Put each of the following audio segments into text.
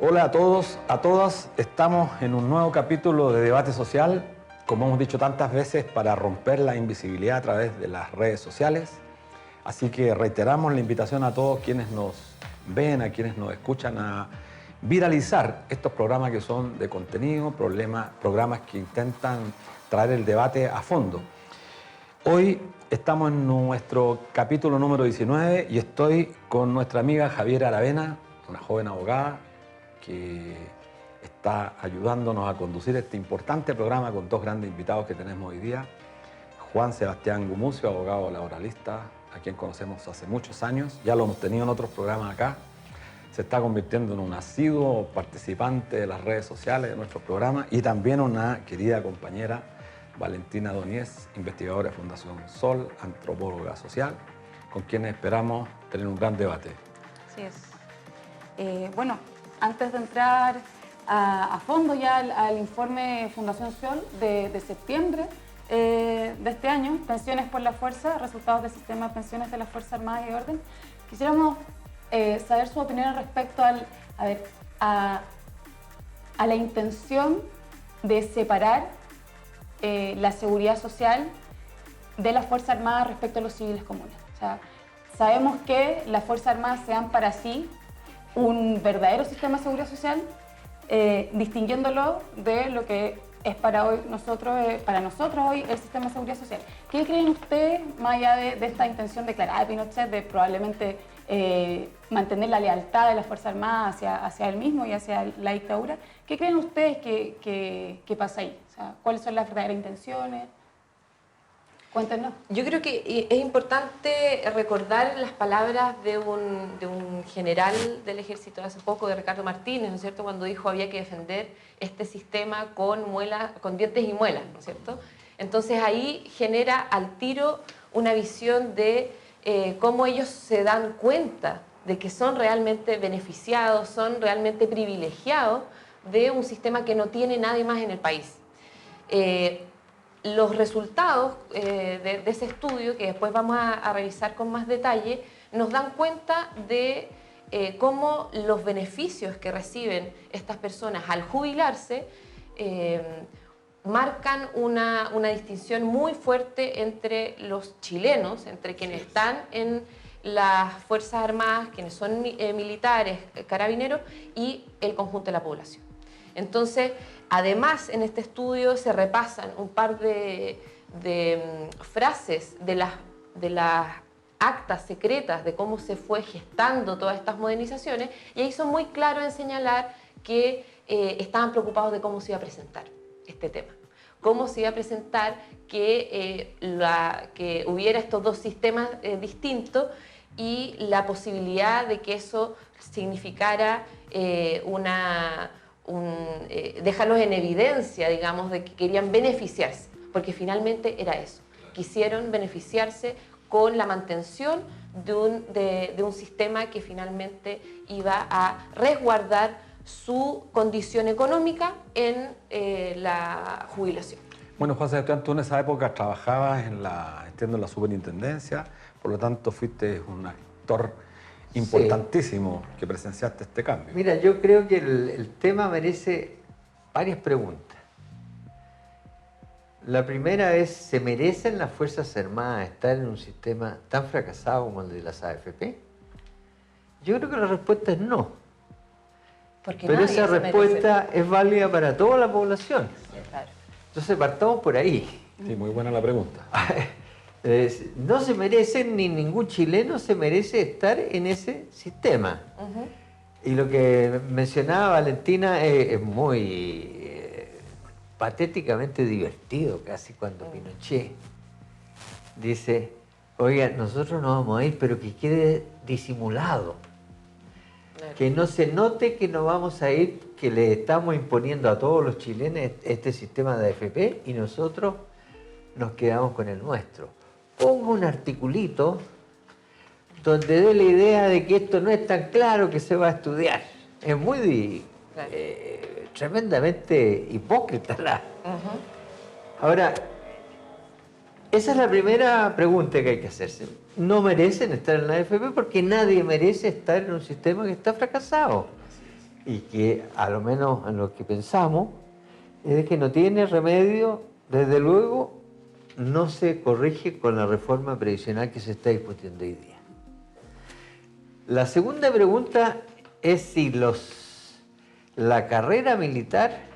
Hola a todos, a todas. Estamos en un nuevo capítulo de Debate Social, como hemos dicho tantas veces, para romper la invisibilidad a través de las redes sociales. Así que reiteramos la invitación a todos quienes nos ven, a quienes nos escuchan, a viralizar estos programas que son de contenido, programas que intentan traer el debate a fondo. Hoy estamos en nuestro capítulo número 19 y estoy con nuestra amiga Javiera Aravena, una joven abogada que está ayudándonos a conducir este importante programa con dos grandes invitados que tenemos hoy día. Juan Sebastián Gumucio, abogado laboralista, a quien conocemos hace muchos años. Ya lo hemos tenido en otros programas acá. Se está convirtiendo en un asiduo participante de las redes sociales de nuestros programas y también una querida compañera, Valentina Doniés, investigadora de Fundación Sol, antropóloga social, con quienes esperamos tener un gran debate. Así es. Bueno, antes de entrar a fondo ya al informe Fundación Sol de septiembre de este año, Pensiones por la Fuerza, resultados del sistema de pensiones de las Fuerzas Armadas y Orden, quisiéramos saber su opinión respecto a la intención de separar la seguridad social de las Fuerzas Armadas respecto a los civiles comunes. O sea, sabemos que las Fuerzas Armadas se dan para sí un verdadero sistema de seguridad social, distinguiéndolo de lo que es para nosotros hoy el sistema de seguridad social. ¿Qué creen ustedes, más allá de esta intención declarada de Pinochet de probablemente mantener la lealtad de las Fuerzas Armadas hacia él mismo y hacia la dictadura? ¿Qué creen ustedes que pasa ahí? O sea, ¿cuáles son las verdaderas intenciones? Cuéntenos. Yo creo que es importante recordar las palabras de un general del ejército de hace poco, de Ricardo Martínez, ¿no es cierto?, cuando dijo había que defender este sistema con dientes y muelas, ¿no es cierto? Entonces ahí genera al tiro una visión de cómo ellos se dan cuenta de que son realmente beneficiados, son realmente privilegiados de un sistema que no tiene nadie más en el país. Los resultados de ese estudio, que después vamos a revisar con más detalle, nos dan cuenta de cómo los beneficios que reciben estas personas al jubilarse marcan una distinción muy fuerte entre los chilenos, entre quienes están en las Fuerzas Armadas, quienes son militares, carabineros, y el conjunto de la población. Entonces, además, en este estudio se repasan un par de frases de las actas secretas de cómo se fue gestando todas estas modernizaciones, y ahí son muy claros en señalar que estaban preocupados de cómo se iba a presentar este tema. Cómo se iba a presentar que hubiera estos dos sistemas distintos y la posibilidad de que eso significara dejarlos en evidencia, digamos, de que querían beneficiarse, porque finalmente era eso. Quisieron beneficiarse con la mantención de un sistema que finalmente iba a resguardar su condición económica en la jubilación. Bueno, Juan Sebastián, tú en esa época trabajabas en la superintendencia, por lo tanto fuiste un actor importantísimo que presenciaste este cambio. Mira, yo creo que el tema merece varias preguntas. La primera es, ¿se merecen las Fuerzas Armadas estar en un sistema tan fracasado como el de las AFP? Yo creo que la respuesta es no. Pero esa respuesta es válida para toda la población. Sí, claro. Entonces partamos por ahí. Sí, muy buena la pregunta. No se merecen, ni ningún chileno se merece estar en ese sistema. Y lo que mencionaba Valentina es muy patéticamente divertido, casi, cuando Pinochet dice, oiga, nosotros no vamos a ir, pero que quede disimulado. Que no se note que no vamos a ir, que le estamos imponiendo a todos los chilenos este sistema de AFP y nosotros nos quedamos con el nuestro. Ponga un articulito donde dé la idea de que esto no es tan claro que se va a estudiar. Es muy tremendamente hipócrita. Ahora, esa es la primera pregunta que hay que hacerse. No merecen estar en la AFP porque nadie merece estar en un sistema que está fracasado. y que a lo menos en lo que pensamos es de que no tiene remedio, desde luego no se corrige con la reforma previsional que se está discutiendo hoy día. La segunda pregunta es si la carrera militar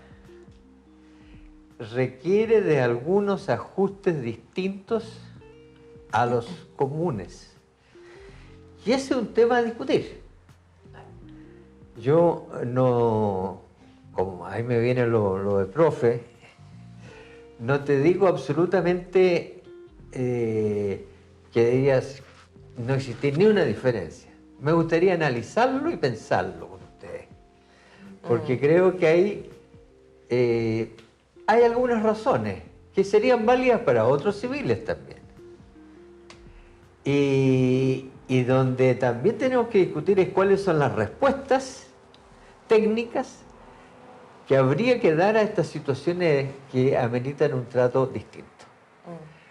requiere de algunos ajustes distintos a los comunes. Y ese es un tema a discutir. Yo no, como ahí me viene lo de profe, no te digo absolutamente que deberías no existir ni una diferencia. Me gustaría analizarlo y pensarlo con ustedes, porque creo que hay algunas razones que serían válidas para otros civiles también. Y donde también tenemos que discutir es cuáles son las respuestas técnicas que habría que dar a estas situaciones que ameritan un trato distinto.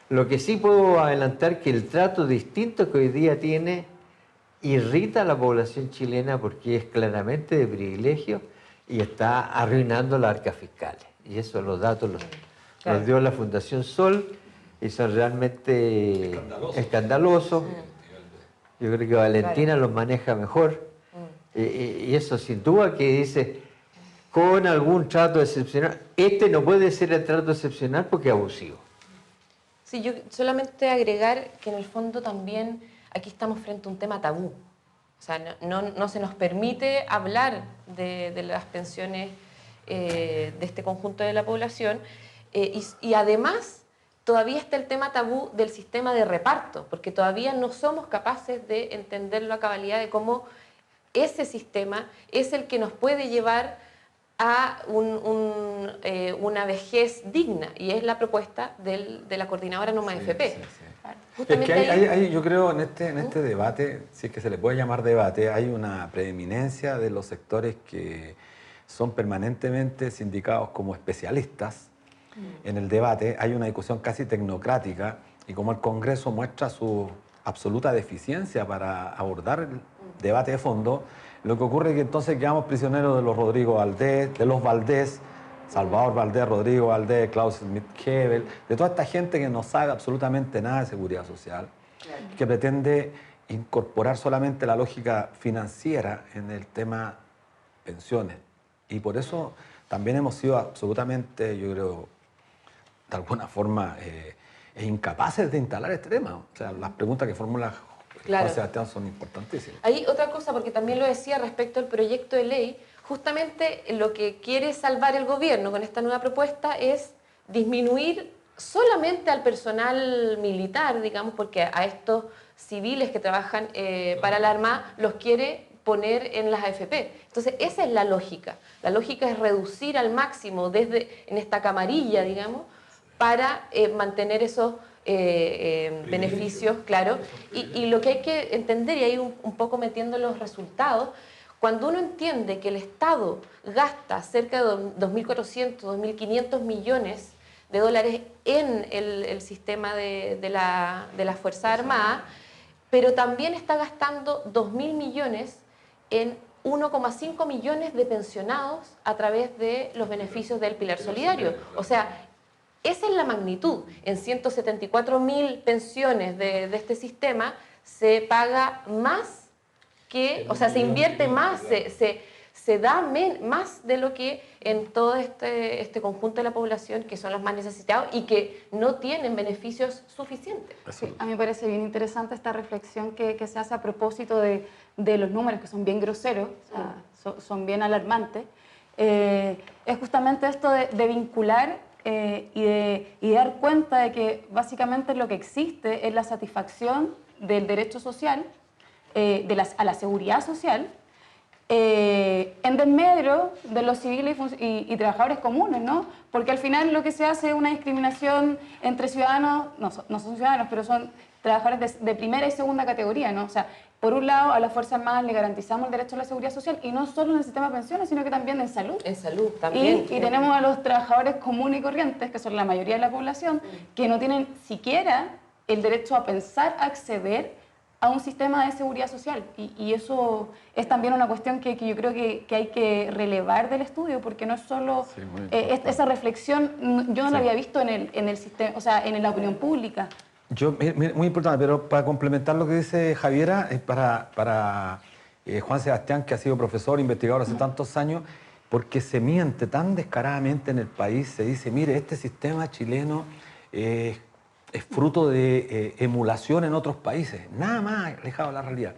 Lo que sí puedo adelantar que el trato distinto que hoy día tiene irrita a la población chilena porque es claramente de privilegio y está arruinando las arcas fiscales. Y eso los datos los dio la Fundación Sol y son realmente escandalosos. Yo creo que Valentina los maneja mejor. Y eso sin duda que dice, con algún trato excepcional, este no puede ser el trato excepcional porque es abusivo. Sí, yo solamente agregar que en el fondo también aquí estamos frente a un tema tabú. O sea, no se nos permite hablar de las pensiones de este conjunto de la población y además todavía está el tema tabú del sistema de reparto, porque todavía no somos capaces de entenderlo a cabalidad de cómo ese sistema es el que nos puede llevar a una vejez digna, y es la propuesta de la coordinadora Numa FP. Sí. Es que hay, yo creo en este debate, si es que se le puede llamar debate, hay una preeminencia de los sectores que son permanentemente sindicados como especialistas en el debate. Hay una discusión casi tecnocrática y como el Congreso muestra su absoluta deficiencia para abordar el debate de fondo, lo que ocurre es que entonces quedamos prisioneros de los Rodrigo Valdés, de los Valdés, Salvador Valdés, Rodrigo Valdés, Klaus Schmidt-Hebel, de toda esta gente que no sabe absolutamente nada de seguridad social, que pretende incorporar solamente la lógica financiera en el tema pensiones. Y por eso también hemos sido absolutamente, yo creo, de alguna forma, incapaces de instalar este tema. O sea, las preguntas que formula Juan Sebastián son importantísimas. Hay otra cosa, porque también lo decía respecto al proyecto de ley, justamente lo que quiere salvar el gobierno con esta nueva propuesta es disminuir solamente al personal militar, digamos, porque a estos civiles que trabajan para la Armada los quiere poner en las AFP. Entonces, esa es la lógica. La lógica es reducir al máximo en esta camarilla, digamos, para mantener esos beneficios, claro. Y lo que hay que entender, y ahí un poco metiendo los resultados, cuando uno entiende que el Estado gasta cerca de 2.400, 2.500 millones de dólares en el sistema de las Fuerzas Armadas, pero también está gastando 2.000 millones en 1,5 millones de pensionados a través de los beneficios del Pilar Solidario. O sea, esa es la magnitud. En 174.000 pensiones de este sistema se paga más que, o sea, se invierte más, se da más de lo que en todo este conjunto de la población que son los más necesitados y que no tienen beneficios suficientes. Sí, a mí me parece bien interesante esta reflexión que se hace a propósito de los números, que son bien groseros, o sea, son bien alarmantes. Es justamente esto de vincular y dar cuenta de que básicamente lo que existe es la satisfacción del derecho social, a la seguridad social, en desmedro de los civiles y trabajadores comunes, ¿no? Porque al final lo que se hace es una discriminación entre ciudadanos, no son ciudadanos, pero son trabajadores de primera y segunda categoría, ¿no? O sea, por un lado, a las Fuerzas Armadas le garantizamos el derecho a la seguridad social, y no solo en el sistema de pensiones, sino que también en salud. En salud también. Y tenemos a los trabajadores comunes y corrientes, que son la mayoría de la población, que no tienen siquiera el derecho a pensar acceder a un sistema de seguridad social. Y eso es también una cuestión que yo creo que hay que relevar del estudio, porque no es solo esa reflexión, yo no la había visto en el sistema, o sea, en la opinión pública. Muy importante, pero para complementar lo que dice Javiera, es para Juan Sebastián, que ha sido profesor, investigador hace tantos años, porque se miente tan descaradamente en el país, se dice, mire, este sistema chileno es fruto de emulación en otros países, nada más alejado de la realidad.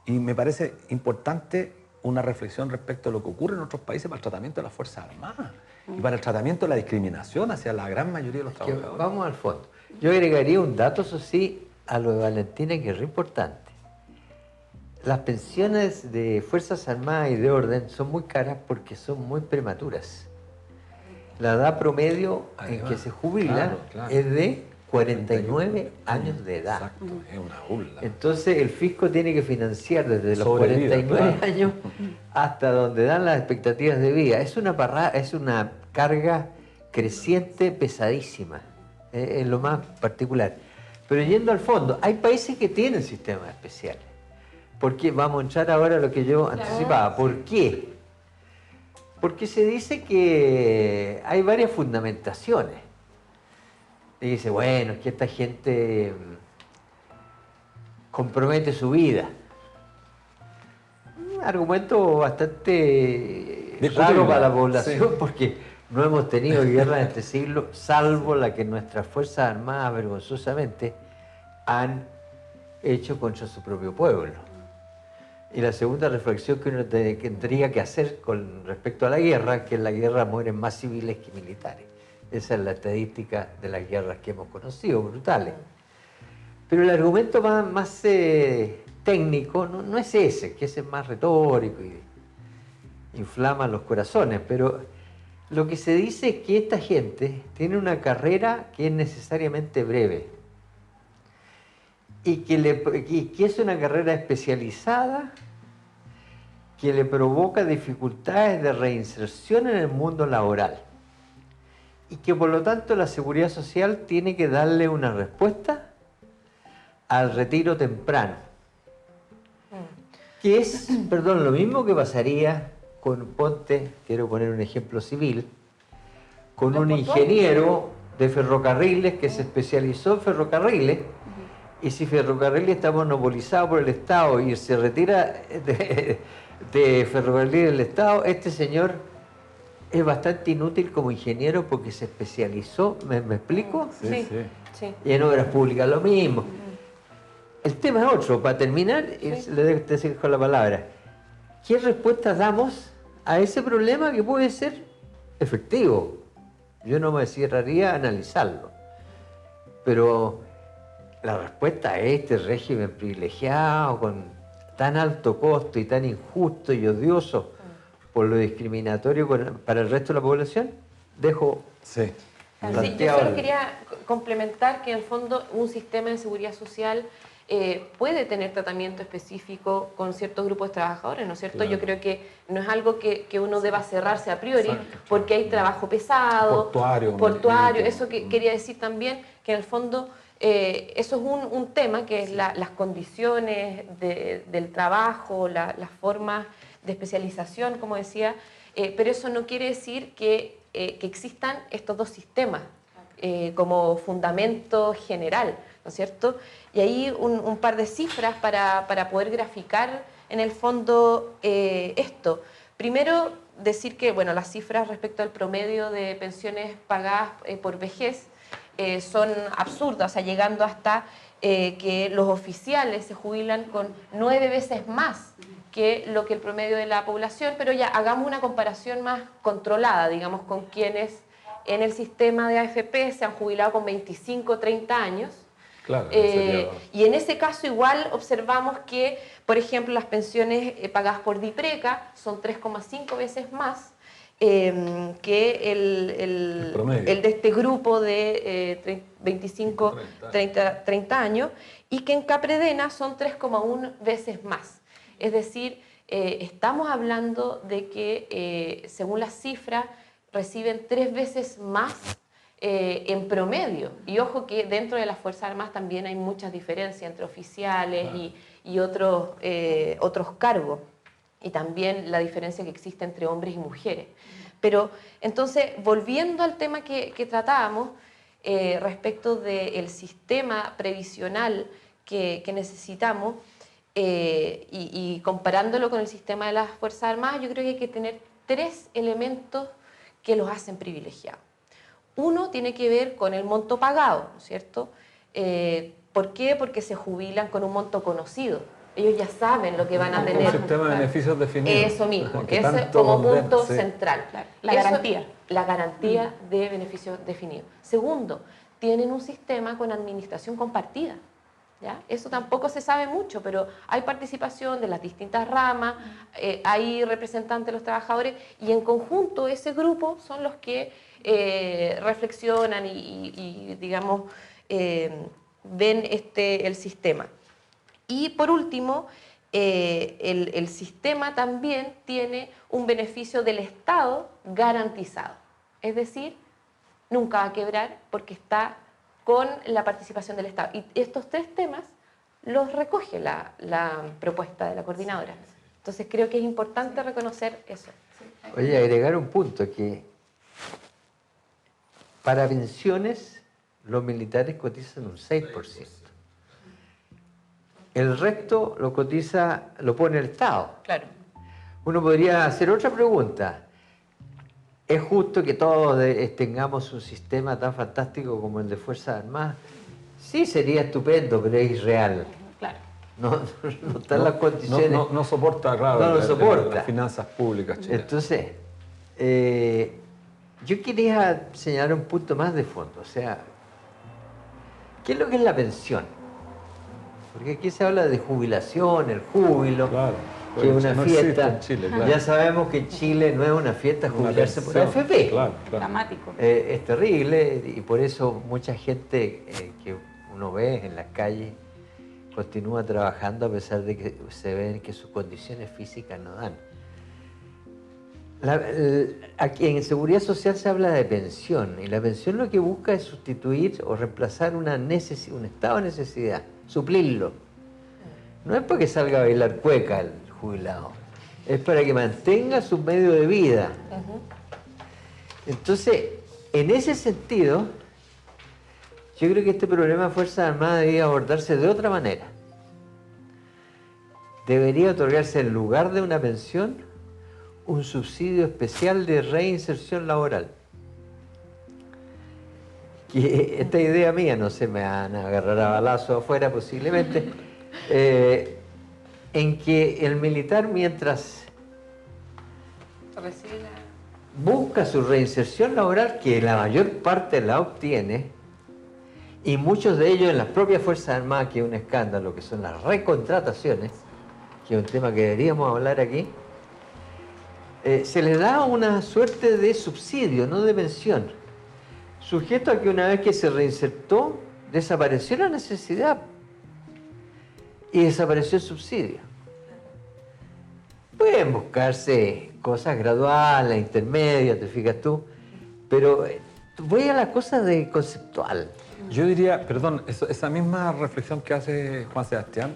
Y me parece importante una reflexión respecto a lo que ocurre en otros países para el tratamiento de las Fuerzas Armadas y para el tratamiento de la discriminación hacia la gran mayoría de los trabajadores. Vamos al fondo. Yo agregaría un dato, eso sí, a lo de Valentina, que es importante. Las pensiones de Fuerzas Armadas y de Orden son muy caras porque son muy prematuras. La edad promedio en que se jubilan es de 49 años de edad. Exacto, es una burla. Entonces el fisco tiene que financiar desde los Sobrevida, 49 claro. años hasta donde dan las expectativas de vida. Es una carga creciente pesadísima, en lo más particular. Pero yendo al fondo, hay países que tienen sistemas especiales. Porque vamos a entrar ahora a lo que yo anticipaba. ¿Por qué? Porque se dice que hay varias fundamentaciones. Y dice, bueno, es que esta gente compromete su vida. Un argumento bastante raro para la población, sí, porque no hemos tenido guerra en este siglo, salvo la que nuestras Fuerzas Armadas vergonzosamente han hecho contra su propio pueblo. Y la segunda reflexión que uno tendría que hacer con respecto a la guerra, que en la guerra mueren más civiles que militares. Esa es la estadística de las guerras que hemos conocido, brutales. Pero el argumento más técnico no es ese, que ese es más retórico y inflama los corazones, pero lo que se dice es que esta gente tiene una carrera que es necesariamente breve y que es una carrera especializada que le provoca dificultades de reinserción en el mundo laboral y que por lo tanto la seguridad social tiene que darle una respuesta al retiro temprano, que es, perdón, lo mismo que pasaría con, quiero poner un ejemplo civil, con un ingeniero de ferrocarriles que se especializó en ferrocarriles, y si ferrocarriles está monopolizado por el Estado y se retira de ferrocarriles del Estado, este señor es bastante inútil como ingeniero porque se especializó, ¿me explico? Sí, sí. Y en obras públicas lo mismo. El tema es otro, para terminar, le dejo la palabra. ¿Qué respuestas damos a ese problema que puede ser efectivo? Yo no me cerraría a analizarlo, pero la respuesta a este régimen privilegiado con tan alto costo y tan injusto y odioso por lo discriminatorio para el resto de la población, dejo yo solo quería complementar que en el fondo un sistema de seguridad social puede tener tratamiento específico con ciertos grupos de trabajadores, ¿no es cierto? Claro. Yo creo que no es algo que uno deba cerrarse a priori, porque hay trabajo pesado, portuario, eso que quería decir también, que en el fondo eso es un tema que es las condiciones del trabajo, las formas de especialización, como decía, pero eso no quiere decir que existan estos dos sistemas como fundamento general, ¿no es cierto? Y ahí un par de cifras para poder graficar en el fondo esto. Primero, decir que bueno, las cifras respecto al promedio de pensiones pagadas por vejez son absurdas, o sea, llegando hasta que los oficiales se jubilan con 9 veces más que lo que el promedio de la población, pero ya hagamos una comparación más controlada, digamos, con quienes en el sistema de AFP se han jubilado con 25, 30 años. Claro, y en ese caso igual observamos que, por ejemplo, las pensiones pagadas por DIPRECA son 3,5 veces más que el de este grupo de 25, 30 años, y que en CAPREDENA son 3,1 veces más. Es decir, estamos hablando de que, según las cifras, reciben 3 veces más en promedio. Y ojo que dentro de las Fuerzas Armadas también hay muchas diferencias entre oficiales y otros cargos. Y también la diferencia que existe entre hombres y mujeres. Pero entonces, volviendo al tema que tratábamos, respecto del sistema previsional que necesitamos, y comparándolo con el sistema de las Fuerzas Armadas, yo creo que hay que tener 3 elementos que los hacen privilegiados. Uno tiene que ver con el monto pagado, ¿no es cierto? ¿Por qué? Porque se jubilan con un monto conocido. Ellos ya saben lo que van a tener. Un sistema de beneficios definido. Eso mismo, Que ese tanto como punto sí. central. La Eso, garantía. la garantía de beneficios definidos. Segundo, tienen un sistema con administración compartida. ¿Ya? Eso tampoco se sabe mucho, pero hay participación de las distintas ramas, hay representantes de los trabajadores y en conjunto ese grupo son los que reflexionan y digamos, ven el sistema. Y por último, el sistema también tiene un beneficio del Estado garantizado. Es decir, nunca va a quebrar porque está con la participación del Estado. Y estos 3 temas los recoge la propuesta de la coordinadora. Entonces creo que es importante reconocer eso. Oye, agregar un punto, que para pensiones los militares cotizan un 6%. El resto lo cotiza, lo pone el Estado. Claro. Uno podría hacer otra pregunta. ¿Es justo que todos tengamos un sistema tan fantástico como el de Fuerzas Armadas? Sí, sería estupendo, pero es irreal. Claro. No están las condiciones. No soporta, claro, No lo soporta. las finanzas públicas chilenas. Entonces, yo quería señalar un punto más de fondo. O sea, ¿qué es lo que es la pensión? Porque aquí se habla de jubilación, el júbilo, Claro. que es una No existe fiesta. en Chile, claro. Ya sabemos que en Chile no es una fiesta Una jubilarse por pensión, AFP. Claro. Dramático. Es terrible y por eso mucha gente que uno ve en las calles continúa trabajando a pesar de que se ven que sus condiciones físicas no dan. Aquí en Seguridad Social se habla de pensión y la pensión lo que busca es sustituir o reemplazar un estado de necesidad, suplirlo. No es para que salga a bailar cueca el jubilado, es para que mantenga su medio de vida. Entonces, en ese sentido, yo creo que este problema de Fuerzas Armadas debería abordarse de otra manera. Debería otorgarse en lugar de una pensión un subsidio especial de reinserción laboral. Que esta idea mía, no se me van a agarrar a balazo afuera posiblemente, en que el militar mientras busca su reinserción laboral, que la mayor parte la obtiene, y muchos de ellos en las propias Fuerzas Armadas, que es un escándalo, que son las recontrataciones, que es un tema que deberíamos hablar aquí, se les da una suerte de subsidio, no de pensión, sujeto a que una vez que se reinsertó, desapareció la necesidad y desapareció el subsidio. Pueden buscarse cosas graduales, intermedias, te fijas tú, pero voy a la cosa de conceptual. Yo diría, perdón, esa misma reflexión que hace Juan Sebastián,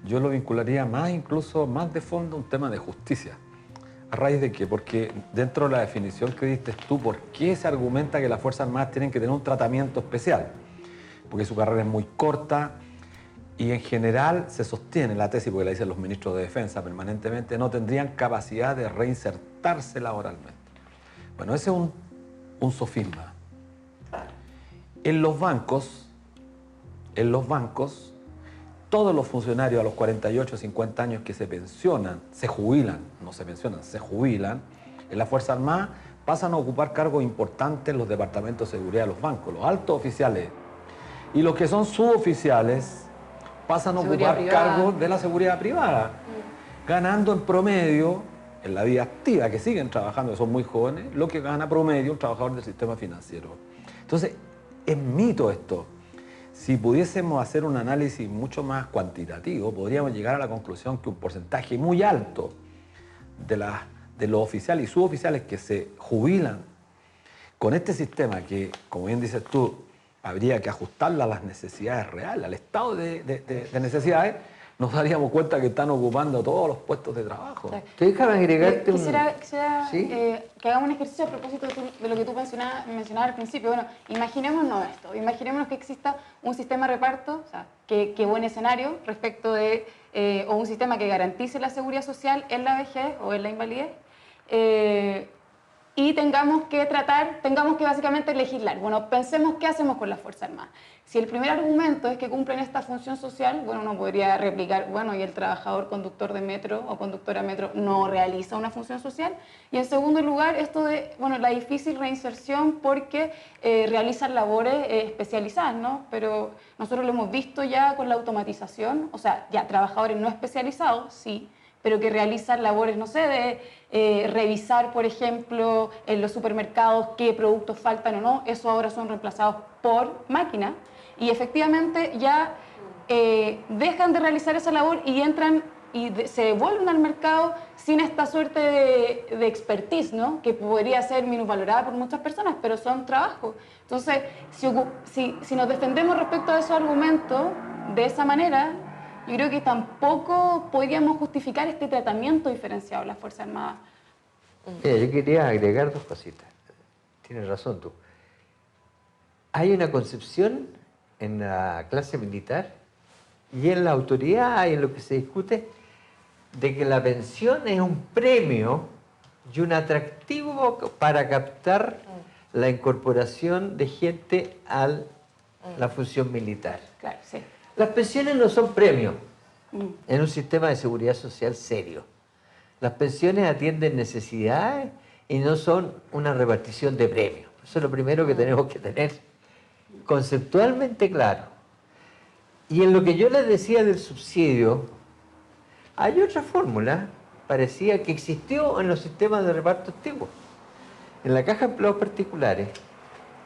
yo lo vincularía más, incluso más de fondo, a un tema de justicia. ¿A raíz de qué? Porque dentro de la definición que diste tú, ¿por qué se argumenta que las Fuerzas Armadas tienen que tener un tratamiento especial? Porque su carrera es muy corta y en general se sostiene la tesis, porque la dicen los ministros de Defensa permanentemente, no tendrían capacidad de reinsertarse laboralmente. Bueno, ese es un sofisma. En los bancos, todos los funcionarios a los 48 o 50 años que se pensionan, se jubilan, no se pensionan, se jubilan, en la Fuerza Armada pasan a ocupar cargos importantes en los departamentos de seguridad de los bancos, los altos oficiales. Y los que son suboficiales pasan a ocupar cargos de la seguridad privada, ganando en promedio, en la vida activa, que siguen trabajando, que son muy jóvenes, lo que gana promedio un trabajador del sistema financiero. Entonces, es mito esto. Si pudiésemos hacer un análisis mucho más cuantitativo, podríamos llegar a la conclusión que un porcentaje muy alto de los oficiales y suboficiales que se jubilan con este sistema que, como bien dices tú, habría que ajustarla a las necesidades reales, al estado de necesidades, nos daríamos cuenta que están ocupando todos los puestos de trabajo. Déjame agregarte Quisiera ¿Sí? que hagamos un ejercicio a propósito de lo que tú mencionabas al principio. Bueno, imaginémonos esto, imaginémonos que exista un sistema de reparto, o sea, que buen escenario respecto de, o un sistema que garantice la seguridad social en la vejez o en la invalidez, y tengamos que básicamente legislar. Bueno, pensemos qué hacemos con las Fuerzas Armadas. Si el primer argumento es que cumplen esta función social, bueno, uno podría replicar, bueno, y el trabajador conductor de metro o conductora de metro no realiza una función social. Y en segundo lugar, esto de, bueno, la difícil reinserción porque realizan labores especializadas, ¿no? Pero nosotros lo hemos visto ya con la automatización, o sea, ya trabajadores no especializados, sí, pero que realizan labores, no sé, de revisar, por ejemplo, en los supermercados qué productos faltan o no, eso ahora son reemplazados por máquina y efectivamente ya dejan de realizar esa labor y entran y se devuelven al mercado sin esta suerte de expertise, ¿no? Que podría ser minusvalorada por muchas personas, pero son trabajos. Entonces, si nos defendemos respecto a esos argumentos de esa manera, yo creo que tampoco podríamos justificar este tratamiento diferenciado de las Fuerzas Armadas. Mira, yo quería agregar dos cositas. Tienes razón tú. Hay una concepción en la clase militar y en la autoridad y en lo que se discute de que la pensión es un premio y un atractivo para captar la incorporación de gente a la función militar. Claro, sí. Las pensiones no son premios en un sistema de seguridad social serio. Las pensiones atienden necesidades y no son una repartición de premios. Eso es lo primero que tenemos que tener conceptualmente claro. Y en lo que yo les decía del subsidio, hay otra fórmula parecida que existió en los sistemas de reparto antiguos. En la Caja de Empleados Particulares,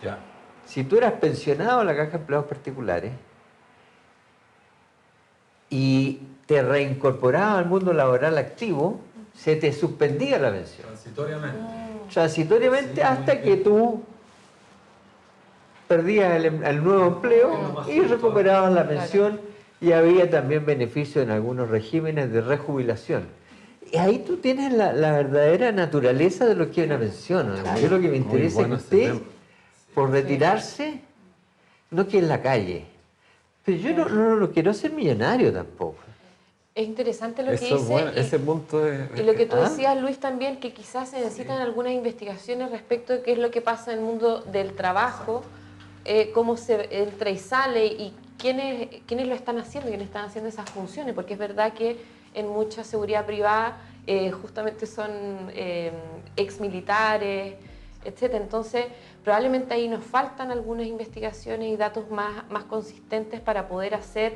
Ya. si tú eras pensionado en la Caja de Empleados Particulares y te reincorporabas al mundo laboral activo, se te suspendía la pensión. Transitoriamente. Transitoriamente hasta que tú perdías el nuevo empleo y recuperabas la pensión y había también beneficio en algunos regímenes de rejubilación. Y ahí tú tienes la verdadera naturaleza de lo que es una pensión, ¿no? Yo lo que me interesa es que usted, por retirarse, no quede en la calle. Pero yo no quiero ser millonario tampoco. Es interesante lo que Eso dice. es bueno, ese punto es... Y lo que tú decías, Luis, también, que quizás se necesitan algunas investigaciones respecto de qué es lo que pasa en el mundo del trabajo, cómo se entra y sale y quiénes lo están haciendo, quiénes están haciendo esas funciones, porque es verdad que en mucha seguridad privada justamente son exmilitares, etc. Entonces, probablemente ahí nos faltan algunas investigaciones y datos más consistentes para poder hacer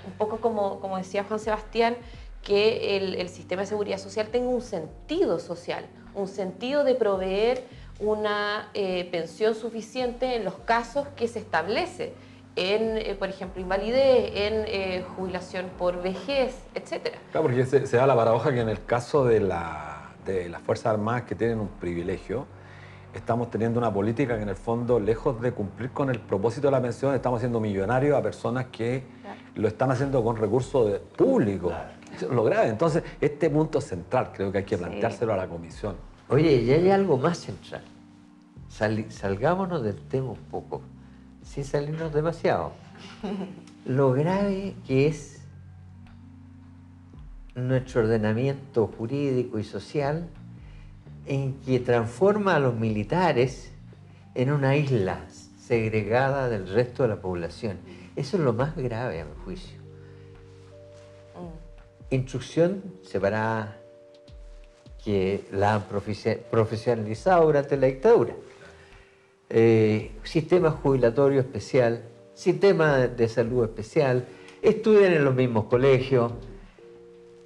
un poco como decía Juan Sebastián, que el sistema de seguridad social tenga un sentido social, un sentido de proveer una pensión suficiente en los casos que se establece, en, por ejemplo, invalidez, en jubilación por vejez, etc. Claro, porque se da la paradoja que en el caso de las Fuerzas Armadas que tienen un privilegio, estamos teniendo una política que en el fondo, lejos de cumplir con el propósito de la pensión, estamos haciendo millonarios a personas que lo están haciendo con recursos públicos. Eso es lo grave. Entonces, este punto central creo que hay que planteárselo a la comisión. Oye, y hay algo más central. Salgámonos del tema un poco, sin salirnos demasiado. Lo grave que es nuestro ordenamiento jurídico y social en que transforma a los militares en una isla segregada del resto de la población. Eso es lo más grave, a mi juicio. Instrucción separada, que la han profesionalizado durante la dictadura. Sistema jubilatorio especial, sistema de salud especial, estudian en los mismos colegios.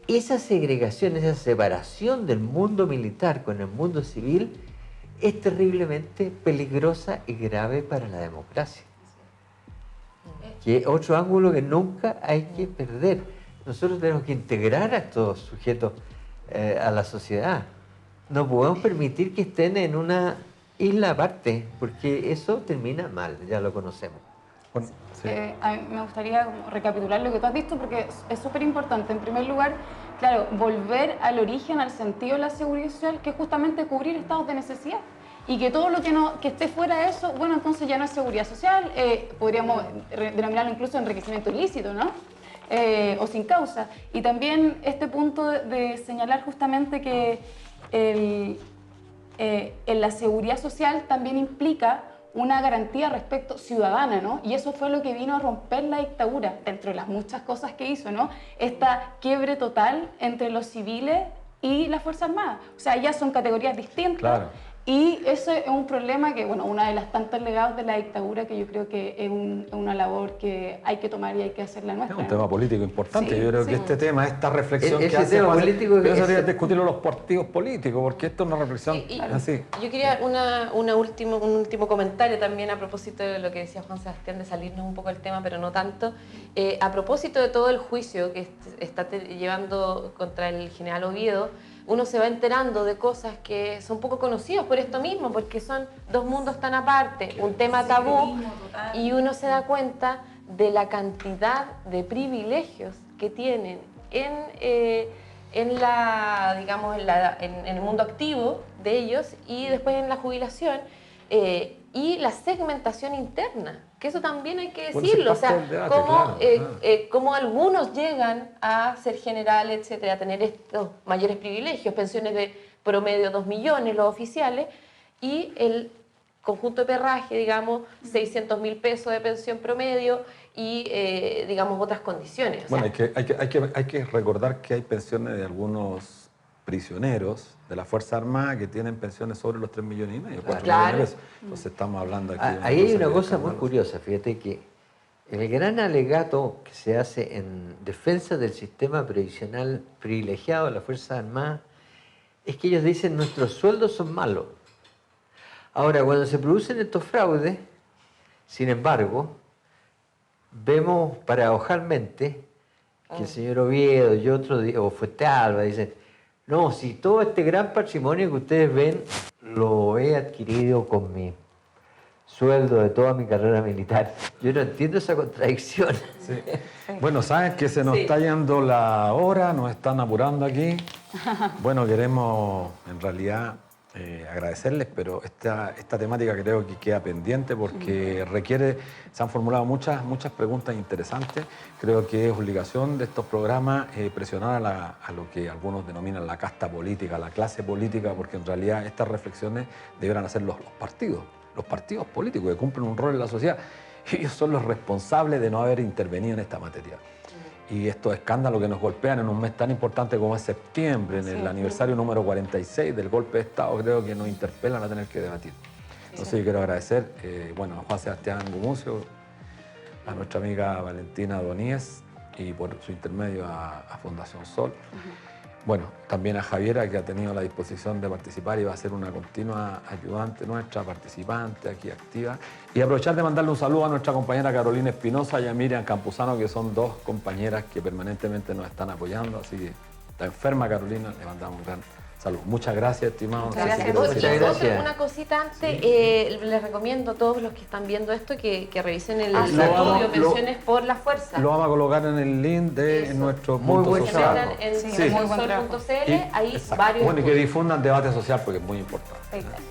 Esa segregación, esa separación del mundo militar con el mundo civil es terriblemente peligrosa y grave para la democracia. Que es otro ángulo que nunca hay que perder. Nosotros tenemos que integrar a estos sujetos a la sociedad. No podemos permitir que estén en una isla aparte, porque eso termina mal, ya lo conocemos. Bueno, sí. A mí me gustaría como recapitular lo que tú has dicho porque es súper importante. En primer lugar, claro, volver al origen, al sentido de la seguridad social, que es justamente cubrir estados de necesidad. Y que todo lo que, que esté fuera de eso, bueno, entonces ya no es seguridad social, podríamos denominarlo incluso enriquecimiento ilícito, ¿no? O sin causa. Y también este punto de señalar justamente que en la seguridad social también implica una garantía respecto ciudadana, ¿no? Y eso fue lo que vino a romper la dictadura, dentro de las muchas cosas que hizo, ¿no? Esta quiebre total entre los civiles y las Fuerzas Armadas. O sea, ya son categorías distintas. Claro. Y eso es un problema que, bueno, una de las tantas legados de la dictadura que yo creo que es una labor que hay que tomar y hay que hacerla nuestra. Es un tema político importante. Sí, yo creo sí. que este tema, esta reflexión Ese que hace tema Juan, político eso es- sería discutirlo los partidos políticos, porque esto es una reflexión Y así. yo quería un último comentario también a propósito de lo que decía Juan Sebastián, de salirnos un poco del tema, pero no tanto. A propósito de todo el juicio que está llevando contra el general Oviedo, uno se va enterando de cosas que son poco conocidas por esto mismo, porque son dos mundos tan aparte, un tema tabú, y uno se da cuenta de la cantidad de privilegios que tienen en el mundo activo de ellos y después en la jubilación, y la segmentación interna, que eso también hay que Bueno, decirlo, o sí, parte sea, del debate, cómo algunos llegan a ser generales, etcétera, a tener estos mayores privilegios, pensiones de promedio 2 millones, los oficiales, y el conjunto de perraje, digamos, 600.000 pesos de pensión promedio y, digamos, otras condiciones. O Bueno, sea, hay que recordar que hay pensiones de algunos prisioneros de la Fuerza Armada que tienen pensiones sobre los 3,5 millones, 4 Claro. millones de pesos. Entonces estamos hablando aquí de Ahí hay una que cosa muy escandalosa. curiosa, fíjate que el gran alegato que se hace en defensa del sistema previsional privilegiado de las Fuerzas Armadas es que ellos dicen nuestros sueldos son malos. Ahora, cuando se producen estos fraudes, sin embargo, vemos paradojalmente que el señor Oviedo y otros, o Fuentealba, dicen, no, si todo este gran patrimonio que ustedes ven lo he adquirido con mi sueldo de toda mi carrera militar. Yo no entiendo esa contradicción. Sí. Bueno, saben que se nos Sí. está yendo la hora, nos están apurando aquí. Bueno, queremos en realidad agradecerles, pero esta temática creo que queda pendiente porque se han formulado muchas preguntas interesantes. Creo que es obligación de estos programas presionar a lo que algunos denominan la casta política, la clase política, porque en realidad estas reflexiones deberán hacer los partidos políticos que cumplen un rol en la sociedad. Ellos son los responsables de no haber intervenido en esta materia. Y estos escándalos que nos golpean en un mes tan importante como es septiembre, en el aniversario número 46 del golpe de Estado, creo que nos interpelan a tener que debatir. Entonces yo quiero agradecer a Juan Sebastián Gumucio, a nuestra amiga Valentina Doníez y por su intermedio a Fundación Sol. Bueno, también a Javiera, que ha tenido la disposición de participar y va a ser una continua ayudante nuestra, participante, aquí activa. Y aprovechar de mandarle un saludo a nuestra compañera Carolina Espinosa y a Miriam Campuzano, que son dos compañeras que permanentemente nos están apoyando. Así que está enferma Carolina, le mandamos un gran saludo. Muchas gracias, estimado. Muchas gracias. quiero decir Muchas algo. gracias. Una cosita antes, les recomiendo a todos los que están viendo esto que revisen el lo estudio vamos- Pensiones por la Fuerza. Lo vamos a colocar en el link de Eso. nuestro Muy punto buen Se social. metan en Sí, muy buen trabajo. sol.cl, ahí Exacto. varios Bueno, y que estudios. difundan debate social porque es muy importante. Exacto.